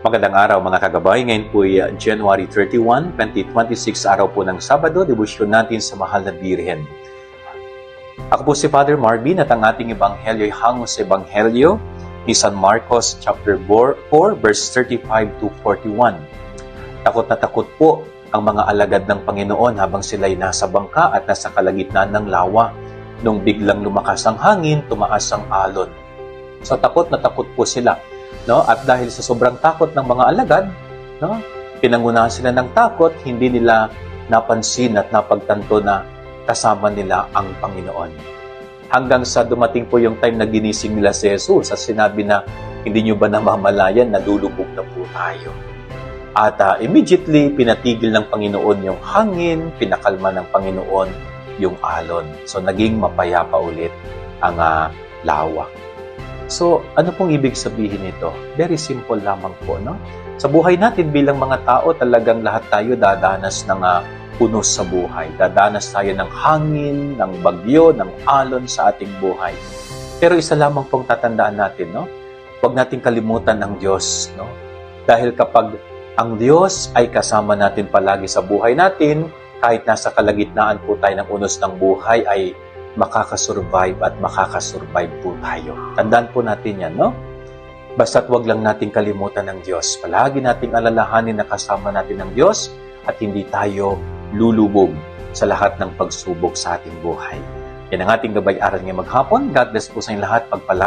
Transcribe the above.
Magandang araw mga kagabay. Ngayon po ay January 31, 2026, araw po ng Sabado, debosyon natin sa Mahal na Birhen. Ako po si Father Marvin at ang ating ebanghelyo ay hango sa ebanghelyo ni San Marcos chapter 4, verse 35 to 41. Takot na takot po ang mga alagad ng Panginoon habang sila'y nasa bangka at nasa kalagitnaan ng lawa. Nung biglang lumakas ang hangin, tumaas ang alon. So takot na takot po sila. No? At dahil sa sobrang takot ng mga alagad, no? Pinangunahan sila ng takot, hindi nila napansin at napagtanto na kasama nila ang Panginoon. Hanggang sa dumating po yung time na ginising nila si Jesus at sinabi na, hindi nyo ba namamalayan na lulubog na po tayo? At immediately, pinatigil ng Panginoon yung hangin, pinakalma ng Panginoon yung alon. So, naging mapayapa ulit ang lawa. So, ano pong ibig sabihin nito? Very simple lamang po, no? Sa buhay natin bilang mga tao, talagang lahat tayo dadanas ng punos sa buhay. Dadanas tayo ng hangin, ng bagyo, ng alon sa ating buhay. Pero isa lamang pong tatandaan natin, no? Huwag nating kalimutan ang Diyos, no? Dahil kapag ang Diyos ay kasama natin palagi sa buhay natin, kahit nasa kalagitnaan po tayo ng unos ng buhay, ay makakasurvive at makakasurvive po tayo. Tandaan po natin yan, no? Basta't wag lang nating kalimutan ng Diyos. Palagi nating alalahanin na kasama natin ng Diyos at hindi tayo lulubog sa lahat ng pagsubok sa ating buhay. Yan ang ating gabay-aral ngayong maghapon. God bless po sa inyong lahat. Pagpalain